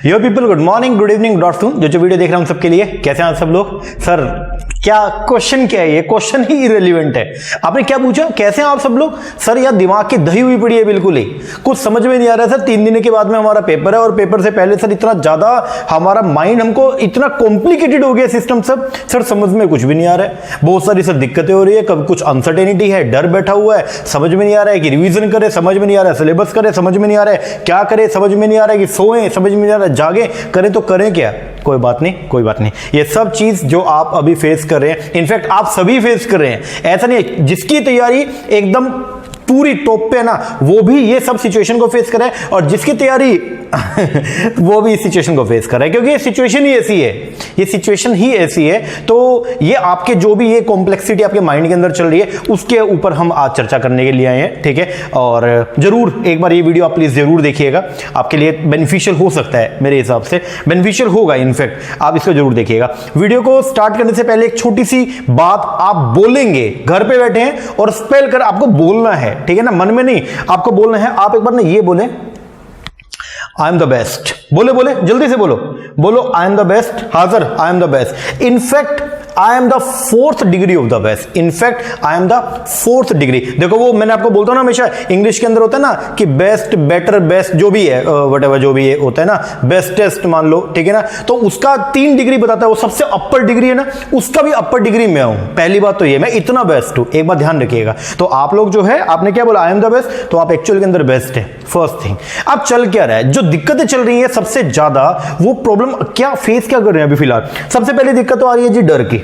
यो people, good morning, good evening, good afternoon. जो video देख रहे हैं उन सबके लिए कैसे हैं आप सब लोग। सर क्या क्वेश्चन, क्या है ये क्वेश्चन ही इररिलेवेंट है। आपने क्या पूछा, कैसे हैं आप सब लोग। सर यार दिमाग की दही हुई पड़ी है, बिल्कुल ही कुछ समझ में नहीं आ रहा है सर। 3 दिन के बाद में हमारा पेपर है और पेपर से पहले सर इतना ज्यादा हमारा माइंड, हमको इतना कॉम्प्लिकेटेड हो गया सिस्टम सब। सर समझ में कुछ भी नहीं आ रहा है, बहुत सारी सर दिक्कतें हो रही है। कभी कुछ अनसर्टेनिटी है, डर बैठा हुआ है, समझ में नहीं आ रहा है कि रिवीजन करे, समझ में नहीं आ रहा है सिलेबस करे, समझ में नहीं आ रहा है क्या करे, समझ में नहीं आ रहा है कि सोए, समझ में नहीं आ रहा है जागे, करें तो करें क्या। कोई बात नहीं, कोई बात नहीं। ये सब चीज जो आप अभी फेस कर रहे हैं, इनफैक्ट आप सभी फेस कर रहे हैं। ऐसा नहीं है, जिसकी तैयारी एकदम पूरी टॉप पे है ना, वो भी ये सब सिचुएशन को फेस कर रहा है, और जिसकी तैयारी वो भी इस सिचुएशन को फेस कर रहा है, क्योंकि ये सिचुएशन ही ऐसी है, ये सिचुएशन ही ऐसी है। तो ये आपके जो भी ये कॉम्प्लेक्सिटी आपके माइंड के अंदर चल रही है, उसके ऊपर हम आज चर्चा करने के लिए आए हैं, ठीक है। और जरूर एक बार ये वीडियो आप प्लीज जरूर देखिएगा, आपके लिए बेनिफिशियल हो सकता है, मेरे हिसाब से बेनिफिशियल होगा। इनफैक्ट आप इसको जरूर देखिएगा। वीडियो को स्टार्ट करने से पहले एक छोटी सी बात आप बोलेंगे, घर पे बैठे हैं और स्पेल कर आपको बोलना है, ठीक है ना, मन में नहीं, आपको बोलना है। आप एक बार ना ये बोले, आई एम द बेस्ट। बोले बोले जल्दी से बोलो, बोलो आई एम द बेस्ट। हाँ sir I am the best. In fact I am the 4th degree of the best. In fact I am the 4th degree. देखो वो मैंने आपको बोलता हूं ना, हमेशा इंग्लिश के अंदर होता है ना कि बेस्ट, बेटर, बेस्ट, जो भी है व्हाटएवर, जो भी है होता है ना, बेस्टेस्ट मान लो, ठीक है ना। तो उसका 3 डिग्री बताता है, वो सबसे अपर डिग्री है ना, उसका भी अपर डिग्री मैं हूं। पहली बात तो ये, मैं इतना बेस्ट हूं, एक बात ध्यान रखिएगा। तो आप लोग जो है, आपने क्या बोला, आई एम द बेस्ट, तो आप एक्चुअल के अंदर बेस्ट है। फर्स्ट थिंग, अब चल क्या रहा है, जो दिक्कतें चल रही है सबसे ज्यादा, वो प्रॉब्लम क्या फेस क्या कर रहे हैं अभी फिलहाल। सबसे पहली दिक्कत तो आ रही है जी डर की।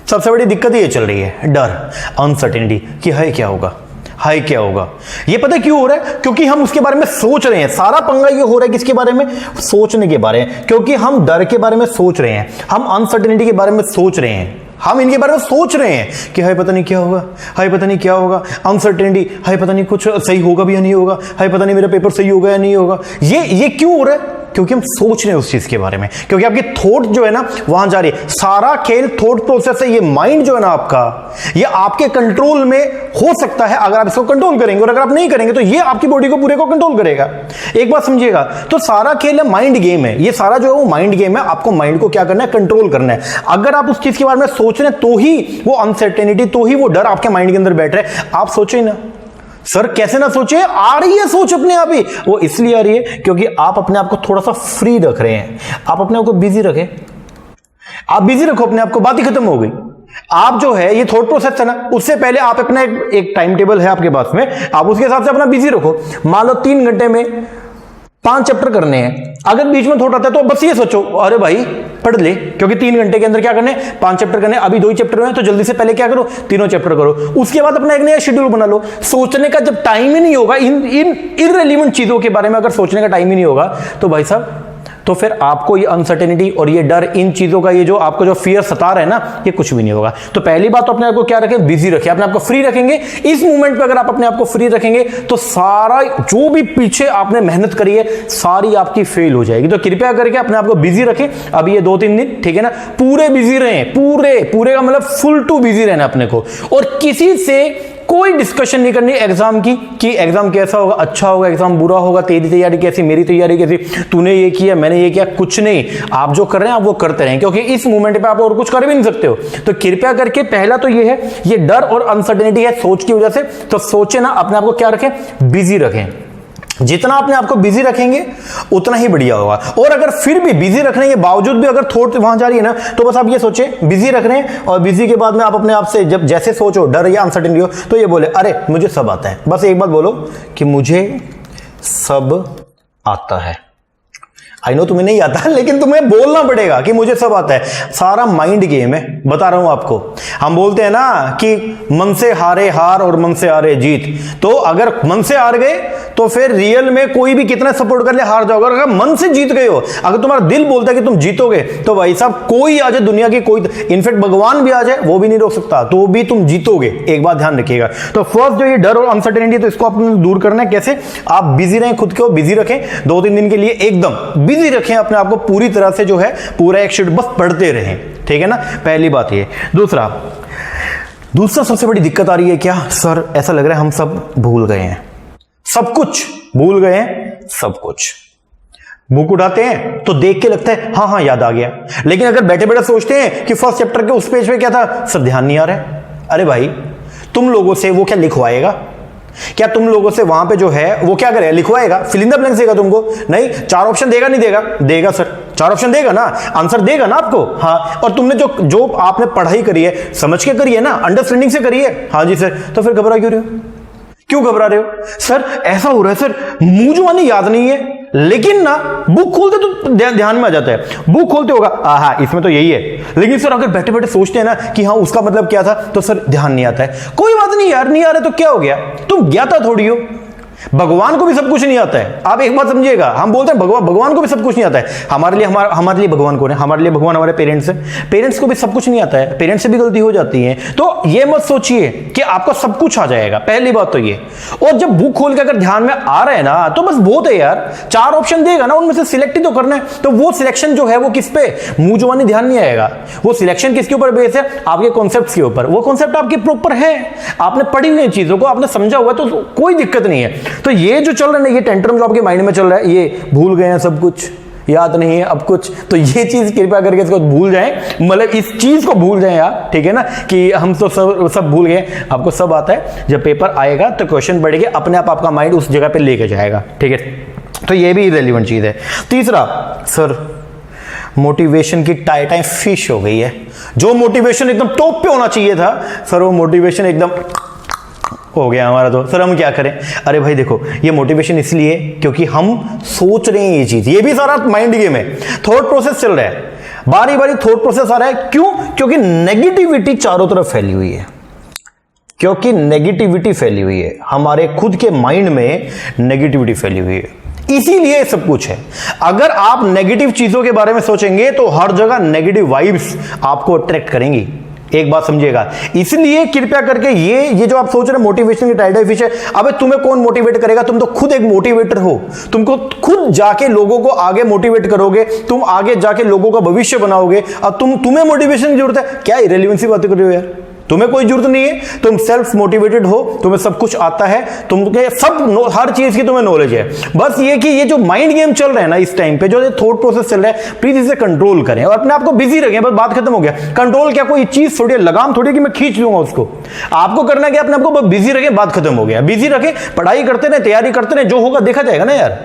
सबसे बड़ी दिक्कत ये चल रही है, डर, अनसर्टेनिटी कि है क्या होगा, हाय क्या होगा। ये पता क्यों हो रहा है, क्योंकि हम उसके बारे में सोच रहे हैं। सारा पंगा ये हो रहा है किसके बारे में, सोचने के बारे में। क्योंकि हम डर के बारे में सोच रहे हैं, हम अनसर्टेनिटी के बारे में सोच रहे हैं, हम इनके बारे में सोच रहे हैं कि हाय पता नहीं क्या होगा, हाय पता नहीं क्या होगा, अनसर्टेनिटी, हाय पता नहीं कुछ सही होगा भी या नहीं होगा, हाय पता नहीं मेरा पेपर सही होगा या नहीं होगा। ये क्यों हो रहा है, क्योंकि हम सोच रहे हैं उस चीज के बारे में, क्योंकि आपकी थॉट जो है ना वहां जा रही है। सारा खेल थॉट प्रोसेस है। ये माइंड जो है ना आपका, ये आपके कंट्रोल में हो सकता है अगर आप इसको कंट्रोल करेंगे, और अगर आप नहीं करेंगे तो ये आपकी बॉडी को पूरे को कंट्रोल करेगा। एक बात समझिएगा, तो सारा खेल है माइंड गेम है। ये सारा जो है वो माइंड गेम है। आपको माइंड को क्या करना है, कंट्रोल करना है। अगर आप उस चीज के बारे में सोच रहे हैं तो ही वो अनसर्टेनिटी, तो ही वो डर आपके माइंड के अंदर बैठ रहे हैं। आप सोचे ना सर, कैसे ना सोचे, आ रही है सोच अपने आप ही। वो इसलिए आ रही है क्योंकि आप अपने आप को थोड़ा सा फ्री रख रहे हैं। आप अपने आप को बिजी रखें, आप बिजी रखो अपने आप को, बात ही खत्म हो गई। आप जो है ये थॉट प्रोसेस है ना, उससे पहले आप अपना एक टाइम टेबल है आपके पास में, आप उसके हिसाब से अपना बिजी रखो। मान लो 3 घंटे में 5 चैप्टर करने हैं। अगर बीच में थोड़ा आता है तो बस ये सोचो, अरे भाई पढ़ ले, क्योंकि 3 घंटे के अंदर क्या करने, 5 चैप्टर करने। अभी 2 ही चैप्टर हुए हैं तो जल्दी से पहले क्या करो, 3 चैप्टर करो। उसके बाद अपना एक नया शेड्यूल बना लो। सोचने का जब टाइम ही नहीं होगा इन इररिलेवेंट चीजों के बारे में, अगर सोचने का टाइम ही नहीं होगा तो भाई साहब, तो फिर आपको ये अनसर्टेनिटी और ये डर, इन चीजों का ये जो आपको जो फियर सता रहा है ना, ये कुछ भी नहीं होगा। तो पहली बात तो अपने आप को क्या रखें, बिजी रखें, अपने आप को फ्री रखेंगे। इस मूवमेंट पे अगर आप अपने आप को फ्री रखेंगे तो सारा जो भी पीछे आपने मेहनत करी है सारी आपकी फेल हो जाएगी। तो कृपया करके अपने आप को बिजी रखें। अभी ये 2-3 दिन, ठीक है ना, पूरे बिजी रहें, पूरे का मतलब फुल टू बिजी रहना अपने को। और किसी से कोई डिस्कशन नहीं करनी एग्जाम की, कि एग्जाम कैसा होगा, अच्छा होगा, एग्जाम बुरा होगा, तेरी तैयारी कैसी, मेरी तैयारी कैसी, तूने ये किया, मैंने ये किया, कुछ नहीं। आप जो कर रहे हैं आप वो करते रहें, क्योंकि इस मोमेंट पे आप और कुछ कर भी नहीं सकते हो। तो कृपया करके पहला तो ये है, ये डर और अनसर्टेनिटी है सोच की वजह से। तो सोचे ना, अपने आप को क्या रखें, बिजी रखें। जितना अपने आप को बिजी रखेंगे उतना ही बढ़िया होगा। और अगर फिर भी बिजी रखने के बावजूद भी अगर थॉट वहां जा रही है ना, तो बस आप ये सोचे, बिजी रख रहे हैं, और बिजी के बाद में आप अपने आप से जब जैसे सोचो, डर या अनसर्टेनिटी हो, तो ये बोले, अरे मुझे सब आता है। बस एक बात बोलो कि मुझे सब आता है। आई नो तुम्हें नहीं आता, लेकिन तुम्हें बोलना पड़ेगा कि मुझे सब आता है। सारा माइंड गेम है, बता रहा हूं आपको। हम बोलते हैं ना कि मन से हारे हार और मन से हारे जीत। तो अगर मन से हार गए तो फिर रियल में कोई भी कितना सपोर्ट कर ले हार जाओगे। अगर मन से जीत गए हो, अगर तुम्हारा दिल बोलता है कि तुम जीतोगे, तो भाई साहब कोई आ जाए दुनिया की, कोई इनफैक्ट भगवान भी आ जाए वो भी नहीं रोक सकता, तो भी तुम जीतोगे। एक बात ध्यान रखिएगा। तो फर्स्ट जो ये डर और अनसर्टेनिटी, तो इसको आपने दूर करना है। कैसे, आप बिजी रहें, खुद को बिजी रखें। 2-3 दिन के लिए एकदम बिजी रखें अपने आप को पूरी तरह से, जो है पूरा एक शेड्यूल बस पढ़ते रहें, ठीक है ना। पहली बात ये। दूसरा सबसे बड़ी दिक्कत आ रही है क्या, सर ऐसा लग रहा है हम सब भूल गए हैं, सब कुछ भूल गए हैं, सब कुछ। बुक उठाते हैं तो देख के लगता है हाँ हाँ याद आ गया, लेकिन अगर बैठे बैठे सोचते हैं कि फर्स्ट चैप्टर के उस पेज पे क्या था सर ध्यान नहीं आ रहा है। अरे भाई तुम लोगों से वो क्या लिखवाएगा? क्या तुम लोगों से वहां पे जो है वो क्या करेगा? लिखवाएगा, फिल इन द ब्लैंक्स देगा तुमको? नहीं। 4 ऑप्शन देगा नहीं देगा? देगा सर, 4 ऑप्शन देगा ना, आंसर देगा ना आपको। हाँ, और तुमने जो आपने पढ़ाई करी है समझ के करी है ना, अंडरस्टैंडिंग से करी है। हाँ जी सर, तो फिर घबरा क्यों रहे हो? क्यों घबरा रहे हो? सर ऐसा हो रहा है सर, मुंह जुबानी याद नहीं है, लेकिन ना बुक खोलते तो ध्यान में आ जाता है। बुक खोलते होगा हाँ इसमें तो यही है, लेकिन सर अगर बैठे बैठे सोचते हैं ना कि हाँ उसका मतलब क्या था, तो सर ध्यान नहीं आता है। कोई बात नहीं यार, नहीं आ रहा तो क्या हो गया, तुम ज्ञाता थोड़ी हो। भगवान को भी सब कुछ नहीं आता है। आप एक बात समझिएगा, हम बोलते हैं भगवान को भी सब कुछ नहीं आता है। हमारे लिए भगवान कौन है? हमारे लिए भगवान हमारे पेरेंट्स हैं। पेरेंट्स को भी सब कुछ नहीं आता है, पेरेंट्स से भी गलती हो जाती है। तो ये मत सोचिए कि आपको सब कुछ आ जाएगा, पहली बात तो ये। और जब बुक खोल के अगर ध्यान में आ रहा है ना तो बस बहुत है यार। 4 ऑप्शन देगा ना, उनमें से सिलेक्ट ही तो करना है। तो वो सिलेक्शन जो है वो किस पे, मुंह जुबानी ध्यान नहीं आएगा। वो सिलेक्शन किसके ऊपर बेस है? आपके कॉन्सेप्ट के ऊपर। वो कॉन्सेप्ट आपके प्रॉपर है, आपने पढ़ी हुई चीजों को आपने समझा हुआ, तो कोई दिक्कत नहीं है। तो ये जो चल रहा है ना, ये टेंट्रम जो आपके माइंड में चल रहा है, ये भूल गए हैं सब कुछ, याद नहीं है अब कुछ, तो ये चीज कृपया करके इसको भूल जाएं, मतलब इस चीज को भूल जाएं आप, ठीक है ना, कि हम तो सब भूल गए। आपको सब आता है, जब पेपर आएगा तो क्वेश्चन बढ़ेगा, अपने आप आपका माइंड उस जगह पे लेके जाएगा, ठीक है। तो ये भी इरेलीवेंट चीज है। तीसरा, सर मोटिवेशन की टाइम फिश हो गई है। जो मोटिवेशन एकदम टॉप पे होना चाहिए था सर, वो मोटिवेशन एकदम हो गया हमारा, तो सर हम क्या करें? अरे भाई देखो, ये मोटिवेशन इसलिए क्योंकि हम सोच रहे हैं ये चीज, ये भी सारा माइंड गेम है, थॉट प्रोसेस चल रहा है, बारी बारी थॉट प्रोसेस आ रहा है। क्यों? क्योंकि नेगेटिविटी चारों तरफ फैली हुई है, क्योंकि नेगेटिविटी फैली हुई है, हमारे खुद के माइंड में नेगेटिविटी फैली हुई है, इसीलिए सब कुछ है। अगर आप नेगेटिव चीजों के बारे में सोचेंगे तो हर जगह नेगेटिव वाइब्स आपको अट्रैक्ट करेंगी। एक बात समझिएगा, इसलिए कृपया करके ये जो आप सोच रहे हैं मोटिवेशन की टाइड फिश है, अबे तुम्हें कौन मोटिवेट करेगा? तुम तो खुद एक मोटिवेटर हो, तुमको खुद जाके लोगों को आगे मोटिवेट करोगे, तुम आगे जाके लोगों का भविष्य बनाओगे। अब तुम्हें मोटिवेशन की जरूरत है क्या? इरेलीवेंसी बातें कर रहे हो यार, तुम्हें कोई जरूरत नहीं है, तुम सेल्फ मोटिवेटेड हो, तुम्हें सब कुछ आता है, तुम्हें हर चीज की तुम्हें नॉलेज है। बस ये कि ये जो माइंड गेम चल रहा है ना इस टाइम पे, जो थॉट प्रोसेस चल रहा है, प्लीज इसे कंट्रोल करें और अपने आप को बिजी रखें, बस बात खत्म हो गया। कंट्रोल क्या, कोई चीज थोड़ी लगाम थोड़ी कि मैं खींच लूंगा उसको, आपको करना क्या, अपने आप को बिजी रखें, बात खत्म हो गया। बिजी रखें, पढ़ाई करते रहे, तैयारी करते रहे, जो होगा देखा जाएगा ना यार।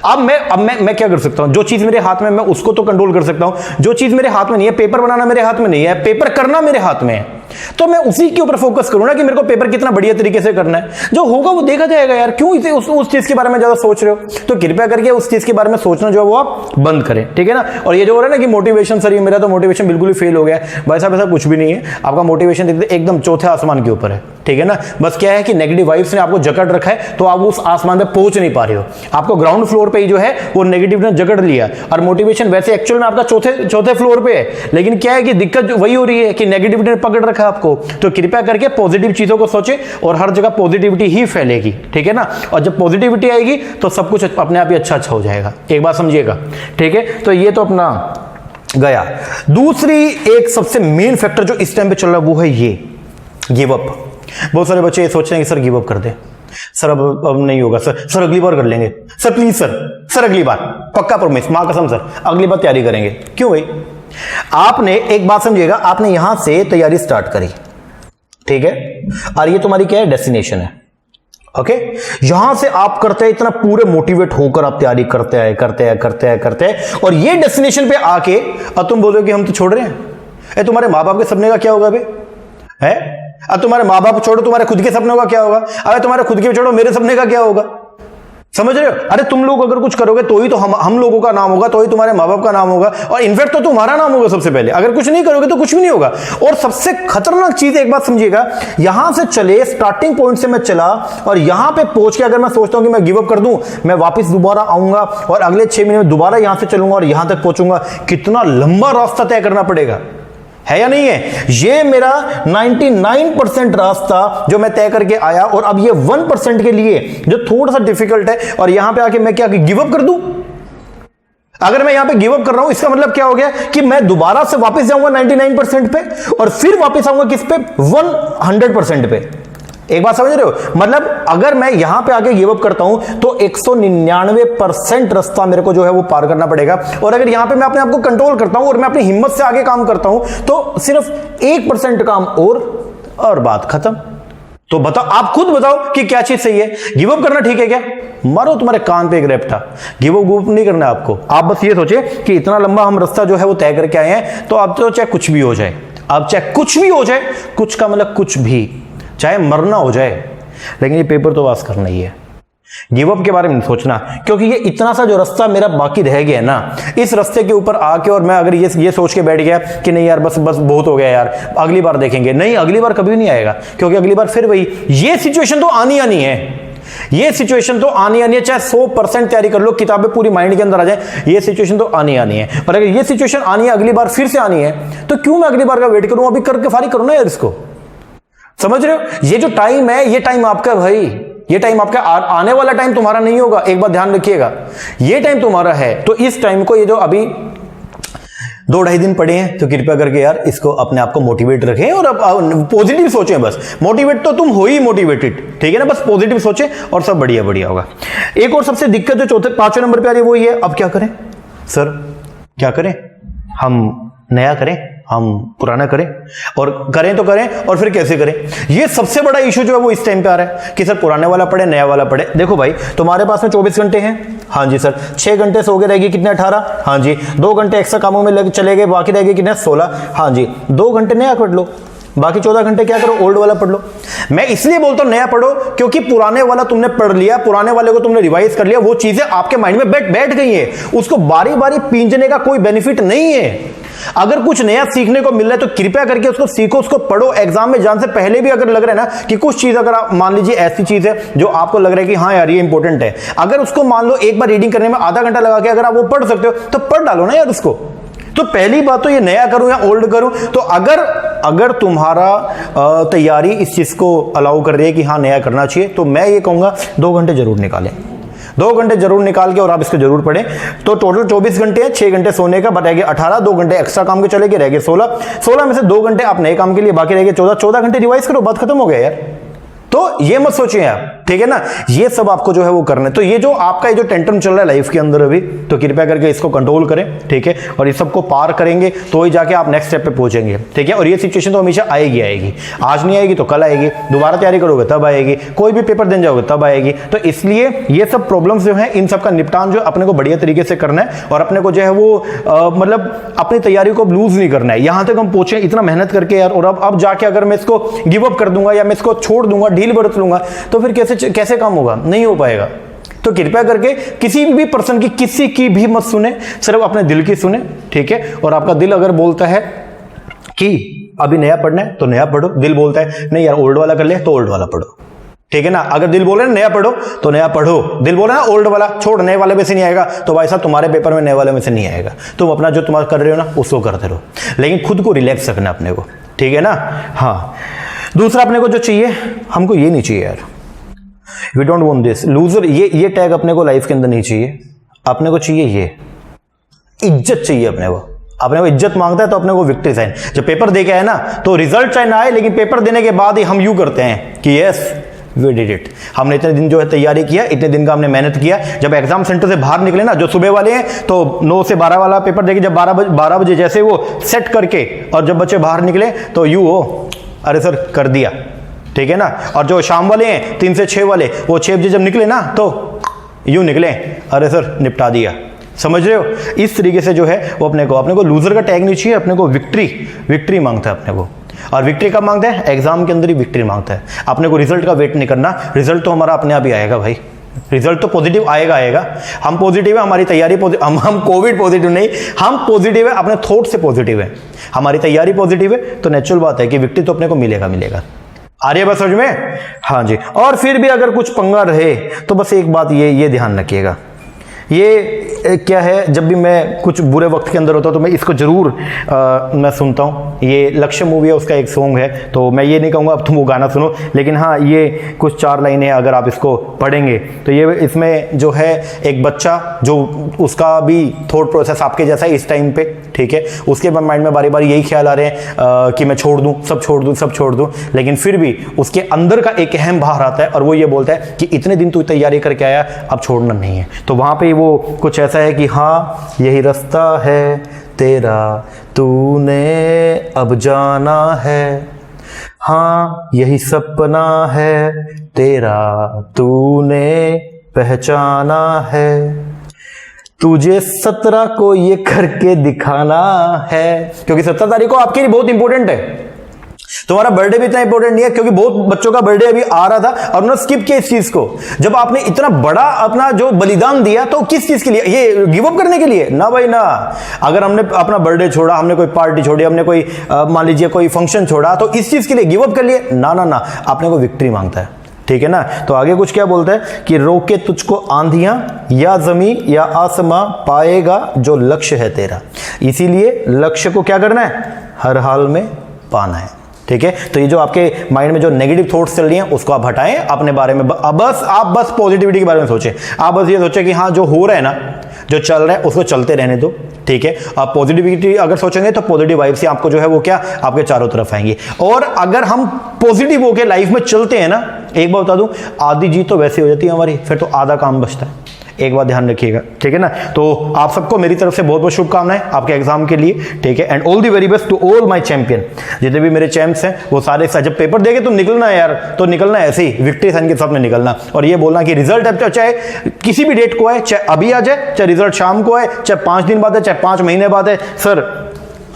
अब मैं क्या कर सकता हूं? जो चीज मेरे हाथ में, मैं उसको तो कंट्रोल कर सकता हूं। जो चीज मेरे हाथ में नहीं है, पेपर बनाना मेरे हाथ में नहीं है, पेपर करना मेरे हाथ में है, तो मैं उसी के ऊपर फोकस करूं ना कि मेरे को पेपर कितना बढ़िया तरीके से करना है। जो होगा वो देखा जाएगा यार। क्यों इसे उस चीज के बारे में ज्यादा सोच रहे हो? तो कृपया करके उस चीज के बारे में सोचना जो है वो आप बंद करें, ठीक है ना। और ये जो हो रहा है ना कि मोटिवेशन, सर ये मेरा तो मोटिवेशन बिल्कुल ही फेल हो गया है, वैसा कुछ भी नहीं है। आपका मोटिवेशन एकदम चौथे आसमान के ऊपर है, ठीक है ना। बस क्या है कि नेगेटिव वाइब्स ने आपको जकड़ रखा है, तो आप उस आसमान पे पहुंच नहीं पा रहे हो। आपको ग्राउंड फ्लोर पे ही जो है वो नेगेटिव ने जकड़ लिया, और मोटिवेशन वैसे एक्चुअल में आपका चौथे फ्लोर पे है, लेकिन क्या है कि दिक्कत वही हो रही है कि नेगेटिविटी ने पकड़ रखा है आपको। तो कृपया करके पॉजिटिव चीजों को सोचें, और हर जगह पॉजिटिविटी ही फैलेगी, ठीक है ना। और जब पॉजिटिविटी आएगी तो सब कुछ अपने आप ही अच्छा हो जाएगा। एक बात समझिएगा, ठीक है। तो ये तो अपना गया। दूसरी एक सबसे मेन फैक्टर जो इस टाइम पे चल रहा है वो है ये गिव अप। बहुत सारे बच्चे ये सोच रहे हैं कि सर गिव अप कर दे, सर अब नहीं होगा, सर अगली बार कर लेंगे, सर प्लीज सर अगली बार, पक्का प्रॉमिस, मां कसम सर अगली बार तैयारी करेंगे। क्यों भाई? आपने एक बात समझिएगा, आपने यहां से तैयारी स्टार्ट करी, ठीक है, और ये तुम्हारी क्या है, डेस्टिनेशन है, ओके। यहां से आप करते हैं इतना पूरे मोटिवेट होकर आप तैयारी करते हैं, और ये डेस्टिनेशन पे आके अब तुम बोलोगे कि हम तो छोड़ रहे हैं। तुम्हारे माँ बाप के सपने का क्या होगा बे? है? अब तुम्हारे माँ बाप छोड़ो, तुम्हारे खुद के सपनों का क्या होगा? अरे तुम्हारे खुद के छोड़ो, मेरे सपने का क्या होगा? समझ रहे हो? अरे तुम लोग अगर कुछ करोगे तो ही तो हम लोगों का नाम होगा, तो ही तुम्हारे माँ बाप का नाम होगा, और इनफैक्ट तो तुम्हारा नाम होगा सबसे पहले। अगर कुछ नहीं करोगे तो कुछ भी नहीं होगा। और सबसे खतरनाक चीज एक बात समझिएगा, यहां से चले, स्टार्टिंग पॉइंट से मैं चला, और यहां पे पहुंच के अगर मैं सोचता हूं कि मैं गिव अप कर दूं, मैं वापस दोबारा आऊंगा और अगले 6 महीने में दोबारा यहां से चलूंगा और यहां तक पहुंचूंगा, कितना लंबा रास्ता तय करना पड़ेगा, है या नहीं है? ये मेरा 99% रास्ता जो मैं तय करके आया, और अब ये 1% के लिए जो थोड़ा सा डिफिकल्ट है, और यहां पे आके मैं क्या गिव अप कर दूं? अगर मैं यहां पे गिव अप कर रहा हूं, इसका मतलब क्या हो गया कि मैं दोबारा से वापस जाऊंगा 99% पे, और फिर वापस आऊंगा किस पे? 100% पे। एक बात समझ रहे हो? मतलब अगर मैं यहां पे आके गिव अप करता हूं तो 199% रास्ता मेरे को जो है वो पार करना पड़ेगा, और अगर यहां पे मैं अपने आप को कंट्रोल करता हूं और मैं अपनी हिम्मत से आगे काम करता हूं तो सिर्फ 1% काम और बात खत्म। तो बताओ, आप खुद बताओ कि क्या चीज सही है? गिव अप करना ठीक है क्या? मारो तुम्हारे कान पे एक रेपटा। गिव अप नहीं करना आपको। आप बस ये सोचे कि इतना लंबा हम रास्ता जो है वो तय करके आए हैं, तो अब तो चाहे कुछ भी हो जाए, अब चाहे कुछ भी हो जाए, कुछ का मतलब कुछ भी, चाहे मरना हो जाए, लेकिन ये पेपर तो पास करना ही है। गिव अप के बारे में नहीं सोचना, क्योंकि ये इतना सा जो रास्ता मेरा बाकी रह गया ना, इस रास्ते के ऊपर आके और मैं अगर ये सोच के बैठ गया कि नहीं यार बस बहुत हो गया यार, अगली बार देखेंगे, नहीं, अगली बार कभी नहीं आएगा, क्योंकि अगली बार फिर वही, ये सिचुएशन तो आनी है, ये सिचुएशन तो आनी है, चाहे 100% तैयारी कर लो, किताबें पूरी माइंड के अंदर आ जाए, ये सिचुएशन तो आनी है। पर अगर ये सिचुएशन आनी है, अगली बार फिर से आनी है, तो क्यों मैं अगली बार का वेट करूं? अभी करके फारिग करूं ना यार इसको। समझ रहे हो? ये जो टाइम है, ये टाइम आपका भाई, ये टाइम आपका, आने वाला टाइम तुम्हारा नहीं होगा, एक बात ध्यान रखिएगा, ये टाइम तुम्हारा है। तो इस टाइम को, ये जो अभी 2-2.5 दिन पड़े हैं, तो कृपया करके यार इसको अपने आप को मोटिवेट रखें और अब पॉजिटिव सोचें। बस मोटिवेट तो तुम हो ही मोटिवेटेड, ठीक है ना? बस पॉजिटिव सोचें और सब बढ़िया होगा। एक और सबसे दिक्कत जो चौथे 5वें नंबर पे आ रही है वो ये है, अब क्या करें सर? क्या करें? हम नया करें, हम पुराना करें, और करें तो करें, और फिर कैसे करें? ये सबसे बड़ा इशू जो है वो इस टाइम पे आ रहा है कि सर पुराने वाला पढ़े, नया वाला पढ़े। देखो भाई, तुम्हारे पास में 24 घंटे हैं, हाँ जी सर, 6 घंटे सो गए, रहेगी कितने? 18, हाँ जी, 2 घंटे एक्स्ट्रा कामों में चले गए, बाकी रहेगी कितने? 16, हाँ जी, 2 घंटे नया पढ़ लो, बाकी 14 घंटे क्या करो? ओल्ड वाला पढ़ लो। मैं इसलिए बोलता हूं नया पढ़ो, क्योंकि पुराने वाला तुमने पढ़ लिया, पुराने वाले को तुमने रिवाइज कर लिया, वो चीजें आपके माइंड में बैठ गई हैं, उसको बारी बारी पींचने का कोई बेनिफिट नहीं है। अगर कुछ नया सीखने को मिल रहा है तो कृपया करके उसको सीखो, उसको पढ़ो। एग्जाम में जाने से पहले भी अगर लग रहा है ना कि कुछ चीज, अगर आप मान लीजिए ऐसी चीज है जो आपको लग रहा है कि हाँ यार ये इंपॉर्टेंट है, अगर उसको मान लो एक बार रीडिंग करने में आधा घंटा लगा के अगर आप वो पढ़ सकते हो तो पढ़ डालो ना यार उसको। तो पहली बात तो ये नया करूं या ओल्ड करूं, तो अगर तुम्हारा तैयारी इस चीज को अलाउ कर रही है कि हाँ नया करना चाहिए, तो मैं ये कहूंगा 2 घंटे जरूर निकालें, 2 घंटे जरूर निकाल के और आप इसको जरूर पढ़ें। तो टोटल 24 घंटे है, 6 घंटे सोने का, बट 18, 2 घंटे एक्स्ट्रा काम के चले गए, रह गए 16 में से 2 घंटे आप नए काम के लिए, बाकी रह गए 14 घंटे रिवाइज करो, बात खत्म हो गया यार। तो ये मत सोचिए आप, ठीक है ना? ये सब आपको जो है वो करना है। तो ये जो आपका ये जो टेंशन चल रहा है लाइफ के अंदर अभी, तो कृपया करके इसको कंट्रोल करें, ठीक है? और इस सबको पार करेंगे तो ही जाके आप नेक्स्ट स्टेप पे पहुंचेंगे, ठीक है? और ये सिचुएशन तो हमेशा आएगी, आज नहीं आएगी तो कल आएगी, दोबारा तैयारी करोगे तब आएगी, कोई भी पेपर देने जाओगे तब आएगी। तो इसलिए ये सब प्रॉब्लम्स जो है, इन सब का निपटान जो अपने को बढ़िया तरीके से करना है, और अपने को जो है वो मतलब अपनी तैयारी को लूज नहीं करना है। यहां तक हम पहुंचे इतना मेहनत करके यार, और अब जाके अगर मैं इसको गिव अप कर दूंगा या मैं इसको छोड़ दूंगा, ढील बरत लूंगा, तो फिर कैसे काम होगा? नहीं हो पाएगा। तो कृपया करके किसी भी पर्सन की, किसी की भी मत सुने, सिर्फ अपने दिल की सुने, ठीक है? और आपका दिल अगर बोलता है कि अभी नया पढ़ना है तो नया पढ़ो, दिल बोलता है नहीं यार ओल्ड वाला कर ले तो ओल्ड वाला पढ़ो, ठीक है ना? अगर दिल बोले ना नया पढ़ो तो नया पढ़ो, दिल बोले ना ओल्ड वाला छोड़, नए वाले में से नहीं आएगा, तो भाई साहब तुम्हारे पेपर में नए वाले में से नहीं आएगा। तुम अपना जो तुम्हारा कर रहे हो ना उसको करते रहो, लेकिन खुद को रिलैक्स रखना अपने को, ठीक है ना? हाँ, दूसरा अपने को जो चाहिए, हमको ये नहीं चाहिए यार, we don't want this loser, ये टैग अपने को लाइफ के अंदर नहीं चाहिए। अपने को चाहिए ये इज्जत चाहिए। अपने को इज्जत मांगता है तो अपने को विक्ट्री साइन। जब पेपर दे के आए ना तो रिजल्ट चाहे ना आए, लेकिन पेपर देने के बाद ही हम यूं करते हैं कि यस वी डिड इट, हमने इतने दिन जो है तैयारी किया, इतने दिन का हमने मेहनत किया। जब एग्जाम सेंटर से बाहर निकले ना, जो सुबह वाले हैं तो 9 से 12 वाला पेपर देके जब 12 बजे जैसे वो सेट करके, और जब बच्चे बाहर निकले तो यूं हो अरे सर कर दिया, ठीक है ना? और जो शाम वाले हैं 3 से 6 वाले, वो 6 बजे जब निकले ना तो यूं निकले अरे सर निपटा दिया। समझ रहे हो? इस तरीके से जो है वो अपने को लूजर का टैग नहीं चाहिए, अपने को विक्ट्री मांगता है अपने को। और विक्ट्री कब मांगता है? एग्जाम के अंदर ही विक्ट्री मांगता है। अपने को रिजल्ट का वेट नहीं करना, रिजल्ट तो हमारा अपने आप ही आएगा भाई, रिजल्ट तो पॉजिटिव आएगा। हम पॉजिटिव है, हमारी तैयारी हम कोविड पॉजिटिव नहीं, हम पॉजिटिव है, अपने थॉट से पॉजिटिव है, हमारी तैयारी पॉजिटिव है, तो नेचुरल बात है कि विक्ट्री तो अपने को मिलेगा। आ रही है बात समझ में? हाँ जी। और फिर भी अगर कुछ पंगा रहे तो बस एक बात ये ध्यान रखिएगा ये क्या है, जब भी मैं कुछ बुरे वक्त के अंदर होता हूँ तो मैं इसको ज़रूर मैं सुनता हूँ। ये लक्ष्य मूवी है, उसका एक सॉन्ग है, तो मैं ये नहीं कहूँगा अब तुम वो गाना सुनो, लेकिन हाँ ये कुछ 4 लाइनें अगर आप इसको पढ़ेंगे तो ये इसमें जो है एक बच्चा जो उसका भी थॉट प्रोसेस आपके जैसा है इस टाइम पे, ठीक है, उसके माइंड में बारी बारी यही ख्याल आ रहे हैं कि मैं छोड़ दूँ, सब छोड़ दूँ, सब छोड़ दूँ, लेकिन फिर भी उसके अंदर का एक अहम बाहर आता है और वो ये बोलता है कि इतने दिन तू तैयारी करके आया, अब छोड़ना नहीं है। तो वहाँ पे वो कुछ ऐसा है कि हाँ यही रास्ता है तेरा, तूने अब जाना है, हाँ यही सपना है तेरा, तूने पहचाना है, तुझे 17 को ये करके दिखाना है, क्योंकि 17 तारीख को आपके लिए बहुत इंपॉर्टेंट है। तुम्हारा बर्थडे भी इतना इंपॉर्टेंट नहीं है, क्योंकि बहुत बच्चों का बर्थडे अभी आ रहा था और उन्होंने स्किप किया इस चीज को। जब आपने इतना बड़ा अपना जो बलिदान दिया तो किस चीज के लिए, ये गिव अप करने के लिए ना भाई ना। अगर हमने अपना बर्थडे छोड़ा, हमने कोई पार्टी छोड़ी, हमने कोई मान लीजिए कोई फंक्शन छोड़ा, तो इस चीज के लिए गिव अप कर लिए ना ना ना, आपने को विक्ट्री मांगता है, ठीक है ना। तो आगे कुछ क्या बोलता है कि रोके तुझको आंधियां या जमी या आसमां, पाएगा जो लक्ष्य है तेरा। इसीलिए लक्ष्य को क्या करना है, हर हाल में पाना है, ठीक है। तो ये जो आपके माइंड में जो नेगेटिव थॉट्स चल रही हैं उसको आप हटाएं, अपने बारे में आप बस पॉजिटिविटी के बारे में सोचें। आप बस ये सोचें कि हाँ जो हो रहा है ना, जो चल रहा है उसको चलते रहने दो, ठीक है। आप पॉजिटिविटी अगर सोचेंगे तो पॉजिटिव वाइब्स आपको जो है वो क्या आपके चारों तरफ आएंगी। और अगर हम पॉजिटिव होकर लाइफ में चलते हैं ना, एक बात बता दूं, आधी जीत तो वैसे हो जाती है हमारी, फिर तो आधा काम बचता है। एक बात ध्यान रखिएगा, ठीक है ना। तो आप सबको मेरी तरफ से बहुत बहुत शुभकामनाएं आपके एग्जाम के लिए, ठीक है। And all the very best to all my champion, जितने भी मेरे चैंप्स हैं वो सारे, जब पेपर देके तुम निकलना है यार, तो निकलना ऐसे ही विक्ट्री साइन के साथ में निकलना, और ये बोलना कि रिजल्ट अब चाहे किसी भी डेट को है, चाहे अभी आ जाए, चाहे रिजल्ट शाम को है, चाहे 5 दिन बाद है, चाहे 5 महीने बाद है, सर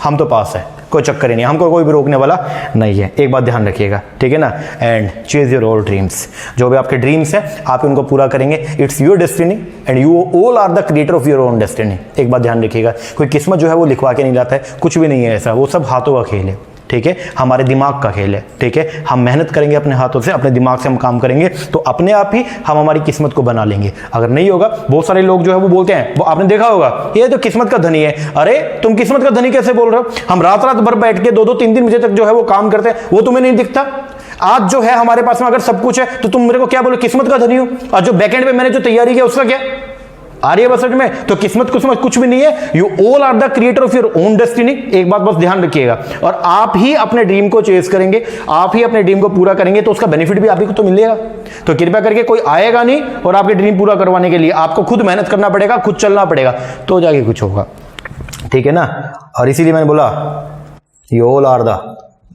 हम तो पास है, कोई चक्कर ही नहीं, हमको कोई भी रोकने वाला नहीं है। एक बात ध्यान रखिएगा, ठीक है ना। And chase your all dreams, जो भी आपके ड्रीम्स हैं आप उनको पूरा करेंगे। It's your destiny and you all are the creator of your own destiny. एक बात ध्यान रखिएगा, कोई किस्मत जो है वो लिखवा के नहीं लाता है, कुछ भी नहीं है ऐसा, वो सब हाथों का खेल है, ठीक है, हमारे दिमाग का खेल है, ठीक है। हम मेहनत करेंगे अपने हाथों से, अपने दिमाग से हम काम करेंगे तो अपने आप ही हम हमारी किस्मत को बना लेंगे। अगर नहीं होगा, बहुत सारे लोग जो है वो बोलते हैं, वो आपने देखा होगा, ये तो किस्मत का धनी है। अरे तुम किस्मत का धनी कैसे बोल रहे हो? हम रात रात भर बैठ के 2-2, 3-3 बजे तक जो है वो काम करते हैं, वो तुम्हें नहीं दिखता? आज जो है हमारे पास में अगर सब कुछ है तो तुम मेरे को क्या बोलो, किस्मत का धनी हो? और जो बैकएंड पे मैंने जो तैयारी किया उसका क्या? आर्यभट्ट में तो किस्मत कुछ भी नहीं है। You all are the creator of your own destiny. एक बात बस ध्यान रखिएगा, और आप ही अपने ड्रीम को चेस करेंगे, आप ही अपने ड्रीम को पूरा करेंगे, तो उसका बेनिफिट भी आप ही को तो मिलेगा। तो कृपया करके कोई आएगा नहीं, और आपके ड्रीम पूरा करवाने के लिए आपको खुद मेहनत करना पड़ेगा, खुद चलना पड़ेगा, तो जाके कुछ होगा, ठीक है ना। और इसीलिए मैंने बोला you all are the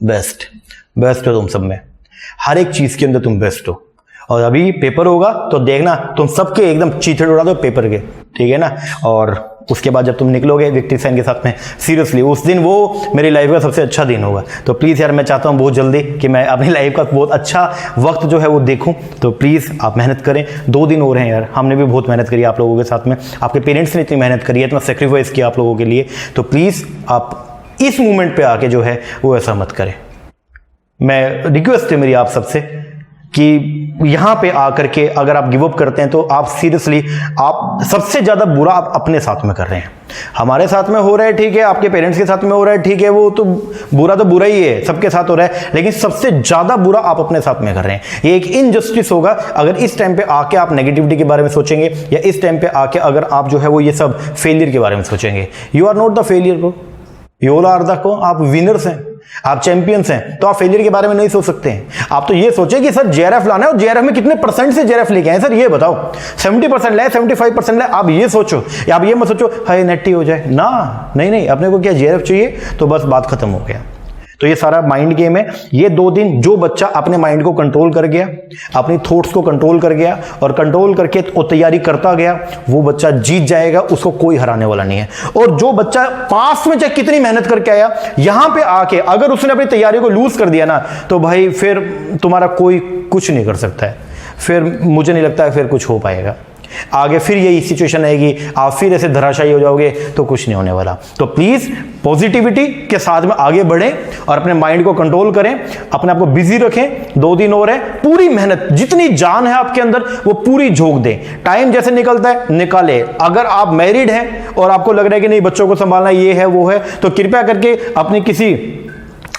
best, best हो तुम सब में, हर एक चीज के अंदर तुम बेस्ट हो। और अभी पेपर होगा तो देखना तुम सबके एकदम चीथड़े उड़ा दो पेपर के, ठीक है ना। और उसके बाद जब तुम निकलोगे विक्ट्री साइन के साथ में, सीरियसली उस दिन वो मेरी लाइफ का सबसे अच्छा दिन होगा। तो प्लीज़ यार मैं चाहता हूँ बहुत जल्दी कि मैं अपनी लाइफ का बहुत अच्छा वक्त जो है वो देखूँ, तो प्लीज़ आप मेहनत करें। 2 दिन हो रहे हैं यार, हमने भी बहुत मेहनत करी आप लोगों के साथ में, आपके पेरेंट्स ने इतनी मेहनत करी है, इतना सेक्रीफाइस किया आप लोगों के लिए। तो प्लीज़ आप इस मोमेंट पर आके जो है वो ऐसा मत करें। मैं रिक्वेस्ट है मेरी आप सबसे कि यहां पे आकर के अगर आप गिव अप करते हैं तो आप सीरियसली, आप सबसे ज्यादा बुरा आप अपने साथ में कर रहे हैं। हमारे साथ में हो रहा है ठीक है, आपके पेरेंट्स के साथ में हो रहा है ठीक है, वो तो बुरा ही है, सबके साथ हो रहा है, लेकिन सबसे ज्यादा बुरा आप अपने साथ में कर रहे हैं। ये एक इनजस्टिस होगा अगर इस टाइम पे आके आप नेगेटिविटी के बारे में सोचेंगे, या इस टाइम पे आके अगर आप जो है वो ये सब फेलियर के बारे में सोचेंगे। You are not the failure bro, you all are the को, आप विनर्स हैं, आप चैंपियंस हैं। तो आप फेलियर के बारे में नहीं सोच सकते हैं। आप तो ये सोचे कि सर जेआरएफ लाना है, और जेआरएफ में कितने % से जेआरएफ लेके आए सर ये बताओ, 70% लाए, 75% लाए, आप ये सोचो, या आप ये मत सोचो हाय नेटी हो जाए ना, नहीं, अपने को क्या जेआरएफ चाहिए, तो बस बात खत्म हो गया। तो ये सारा माइंड गेम है। ये 2 दिन जो बच्चा अपने माइंड को कंट्रोल कर गया, अपनी थॉट्स को कंट्रोल कर गया और कंट्रोल करके वो तैयारी करता गया, वो बच्चा जीत जाएगा, उसको कोई हराने वाला नहीं है। और जो बच्चा पास में चाहे कितनी मेहनत करके आया, यहां पे आके अगर उसने अपनी तैयारी को लूज कर दिया ना, तो भाई फिर तुम्हारा कोई कुछ नहीं कर सकता है, फिर मुझे नहीं लगता है फिर कुछ हो पाएगा। आगे फिर यही सिचुएशन आएगी, आप फिर ऐसे धराशायी हो जाओगे, तो कुछ नहीं होने वाला। तो प्लीज पॉजिटिविटी के साथ में आगे बढ़ें और अपने माइंड को कंट्रोल करें, अपने आप को बिजी रखें। 2 दिन और है, पूरी मेहनत, जितनी जान है आपके अंदर वो पूरी झोंक दें। टाइम जैसे निकलता है निकाले। अगर आप मैरिड हैं और आपको लग रहा है कि नहीं बच्चों को संभालना ये है वो है, तो कृपया करके अपनी किसी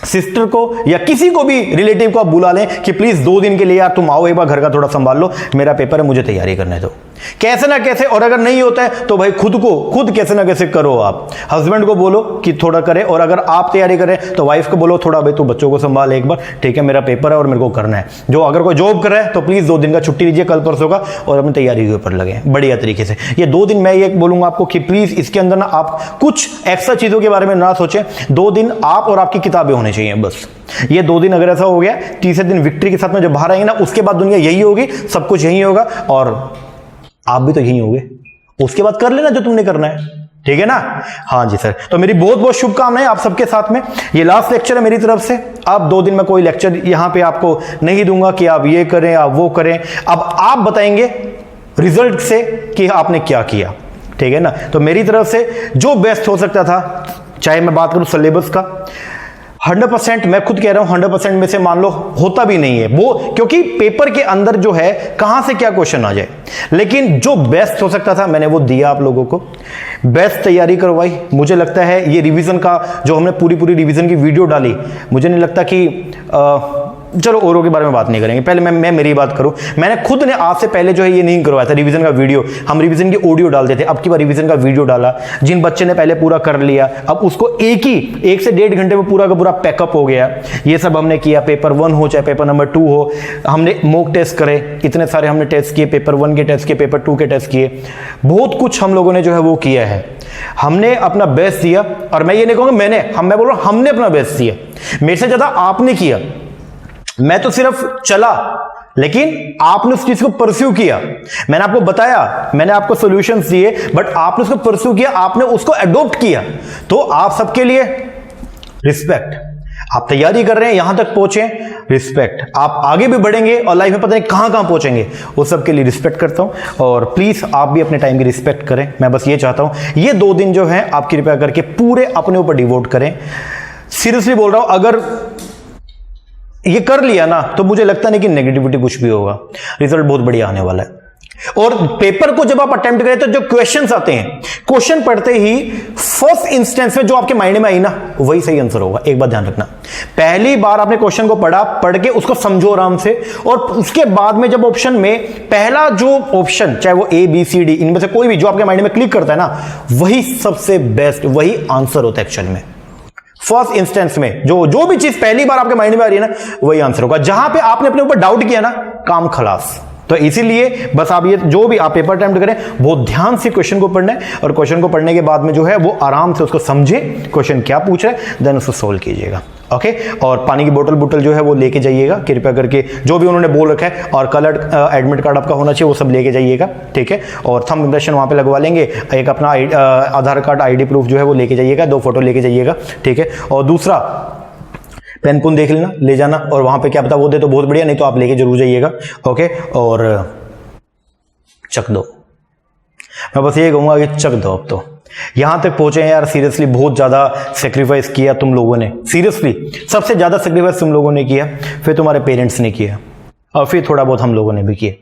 सिस्टर को या किसी को भी रिलेटिव को आप बुला लें कि प्लीज 2 दिन के लिए यार तुम आओ, एक बार घर का थोड़ा संभाल लो, मेरा पेपर है, मुझे तैयारी करने दो। कैसे ना कैसे, और अगर नहीं होता है तो भाई खुद कैसे ना कैसे करो। आप हस्बैंड को बोलो कि थोड़ा करे, और अगर आप तैयारी करें तो वाइफ को बोलो थोड़ा भाई तू बच्चों को संभाल एक बार, ठीक है मेरा पेपर है और मेरे को करना है। जो अगर कोई जॉब कर रहा है तो प्लीज 2 दिन का छुट्टी लीजिए कल परसों का, और अपनी तैयारी के ऊपर लगे बढ़िया तरीके से। ये 2 दिन मैं ये बोलूंगा आपको कि प्लीज इसके अंदर ना आप कुछ एक्स्ट्रा चीजों के बारे में ना सोचें। 2 दिन आप और आपकी किताबें होनी चाहिए बस। ये 2 दिन अगर ऐसा हो गया, तीसरे दिन विक्ट्री के साथ में जब बाहर आएंगे ना, उसके बाद दुनिया यही होगी, सब कुछ यही होगा और आप भी तो यही होंगे। उसके बाद कर लेना जो तुमने करना है, ठीक है ना। हाँ जी सर, तो मेरी बहुत बहुत शुभकामनाएं आप सबके साथ में। ये लास्ट लेक्चर है मेरी तरफ से। अब 2 दिन में कोई लेक्चर यहां पे आपको नहीं दूंगा कि आप ये करें आप वो करें। अब आप बताएंगे रिजल्ट से कि आपने क्या किया, ठीक है ना। तो मेरी तरफ से जो बेस्ट हो सकता था, चाहे मैं बात करूं सिलेबस का, 100% मैं खुद कह रहा हूं 100% में से मान लो होता भी नहीं है वो, क्योंकि पेपर के अंदर जो है कहां से क्या क्वेश्चन आ जाए, लेकिन जो बेस्ट हो सकता था मैंने वो दिया आप लोगों को। बेस्ट तैयारी करवाई। मुझे लगता है ये रिवीजन का जो हमने पूरी रिवीजन की वीडियो डाली, मुझे नहीं लगता कि चलो औरों के बारे में बात नहीं करेंगे, पहले मैं मेरी बात करूं। मैंने खुद ने आज से पहले जो है ये नहीं करवाया था रिवीजन का वीडियो, हम रिवीजन की ऑडियो डालते थे। अब की बार रिवीजन का वीडियो डाला। जिन बच्चे ने पहले पूरा कर लिया, अब उसको 1 से 1.5 घंटे में पूरा का पूरा पैकअप हो गया। ये सब हमने किया। पेपर 1 हो चाहे पेपर नंबर 2 हो, हमने मॉक टेस्ट करे, इतने सारे हमने टेस्ट किए, पेपर 1 के टेस्ट किए, पेपर 2 के टेस्ट किए, बहुत कुछ हम लोगों ने जो है वो किया है। हमने अपना बेस्ट दिया, और मैं ये नहीं कहूंगा मैं बोल रहा हूं हमने अपना बेस्ट दिया। मेरे से ज्यादा आपने किया, मैं तो सिर्फ चला, लेकिन आपने उस चीज को परस्यू किया। मैंने आपको बताया, मैंने आपको सॉल्यूशंस दिए, बट आपने उसको परस्यू किया, आपने उसको एडॉप्ट किया। तो आप सबके लिए रिस्पेक्ट। आप तैयारी कर रहे हैं, यहां तक पहुंचे, रिस्पेक्ट। आप आगे भी बढ़ेंगे और लाइफ में पता नहीं कहां कहां पहुंचेंगे, उस सब के लिए रिस्पेक्ट करता हूं। और प्लीज आप भी अपने टाइम की रिस्पेक्ट करें। मैं बस ये चाहता हूं ये 2 दिन जो है आप कृपया करके पूरे अपने ऊपर डिवोट करें। सीरियसली बोल रहा हूं, अगर ये कर लिया ना तो मुझे लगता नहीं कि नेगेटिविटी कुछ भी होगा, रिजल्ट बहुत बढ़िया आने वाला है। और पेपर को जब आप अटेम्प्ट करें तो जो क्वेश्चंस आते हैं, क्वेश्चन पढ़ते ही फर्स्ट इंस्टेंस में जो आपके माइंड में आई ना वही सही आंसर होगा। एक बात ध्यान रखना, पहली बार आपने क्वेश्चन को पढ़ के उसको समझो आराम से, और उसके बाद में जब ऑप्शन में पहला जो ऑप्शन, चाहे वो A B C D इनमें से कोई भी जो आपके माइंड में क्लिक करता है ना, वही सबसे बेस्ट, वही आंसर होता है एक्चुअल में। फर्स्ट इंस्टेंस में जो भी चीज पहली बार आपके माइंड में आ रही है ना, वही आंसर होगा। जहां पे आपने अपने ऊपर डाउट किया ना, काम खलास। तो इसीलिए बस आप ये जो भी आप पेपर अटेम्प्ट करें, बहुत ध्यान से क्वेश्चन को पढ़ना है, और क्वेश्चन को पढ़ने के बाद में जो है वो आराम से उसको समझे, क्वेश्चन क्या पूछ रहा है, देन उसको सोल्व कीजिएगा। ओके, और पानी की बोतल जो है वो लेके जाइएगा कृपया करके, जो भी उन्होंने बोल रखा है, और कलर्ड एडमिट कार्ड आपका होना चाहिए, वो सब लेके जाइएगा, ठीक है। और थंब इम्प्रेशन वहां पे लगवा लेंगे, एक अपना आधार कार्ड ID प्रूफ जो है वो लेके जाइएगा, 2 फोटो लेके जाइएगा, ठीक है। और दूसरा पेन पुन देख लेना, ले जाना, और वहां पे क्या पता वो दे तो बहुत बढ़िया, नहीं तो आप लेके जरूर जाइएगा। ओके, और चक दो। मैं बस ये कहूंगा कि चक दो। अब तो यहां तक पहुंचे हैं यार, सीरियसली बहुत ज्यादा सेक्रीफाइस किया तुम लोगों ने, सीरियसली सबसे ज्यादा सेक्रीफाइस तुम लोगों ने किया, फिर तुम्हारे पेरेंट्स ने किया, और फिर थोड़ा बहुत हम लोगों ने भी किया।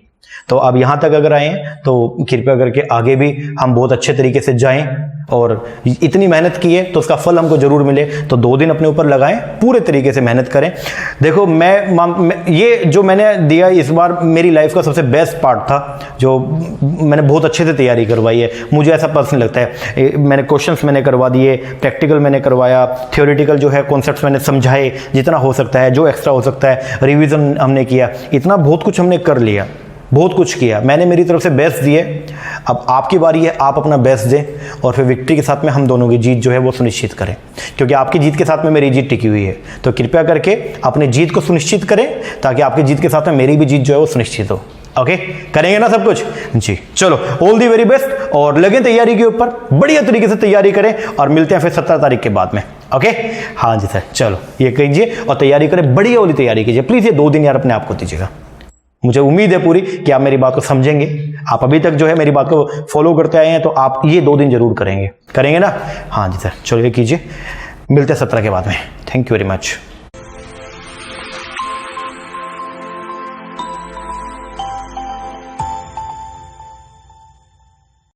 तो अब यहां तक अगर आए तो कृपया करके आगे भी हम बहुत अच्छे तरीके से जाएं, और इतनी मेहनत की है तो उसका फल हमको जरूर मिले। तो 2 दिन अपने ऊपर लगाएं, पूरे तरीके से मेहनत करें। देखो मैं ये जो मैंने दिया इस बार मेरी लाइफ का सबसे बेस्ट पार्ट था, जो मैंने बहुत अच्छे से तैयारी करवाई है, मुझे ऐसा पर्सनल लगता है। मैंने क्वेश्चंस मैंने करवा दिए, प्रैक्टिकल मैंने करवाया, थियोरेटिकल जो है कॉन्सेप्ट्स मैंने समझाए जितना हो सकता है, जो एक्स्ट्रा हो सकता है, रिविजन हमने किया, इतना बहुत कुछ हमने कर लिया, बहुत कुछ किया। मैंने मेरी तरफ से बेस्ट दिए, अब आपकी बारी है, आप अपना बेस्ट दें, और फिर विक्ट्री के साथ में हम दोनों की जीत जो है वो सुनिश्चित करें, क्योंकि आपकी जीत के साथ में मेरी जीत टिकी हुई है। तो कृपया करके अपनी जीत को सुनिश्चित करें, ताकि आपकी जीत के साथ में मेरी भी जीत जो है वो सुनिश्चित हो। ओके, करेंगे ना सब कुछ जी। चलो, ऑल दी वेरी बेस्ट, और लगे तैयारी के ऊपर, बढ़िया तरीके से तैयारी करें, और मिलते हैं फिर 17 तारीख के बाद में। ओके, हाँ जी सर, चलो ये कीजिए और तैयारी करें, बढ़िया वाली तैयारी कीजिए प्लीज। ये 2 दिन यार अपने आप को दीजिएगा, मुझे उम्मीद है पूरी कि आप मेरी बात को समझेंगे, आप अभी तक जो है मेरी बात को फॉलो करते आए हैं तो आप ये 2 दिन जरूर करेंगे ना? हाँ जी सर, चलिए कीजिए, मिलते हैं 17 के बाद में। Thank you very much.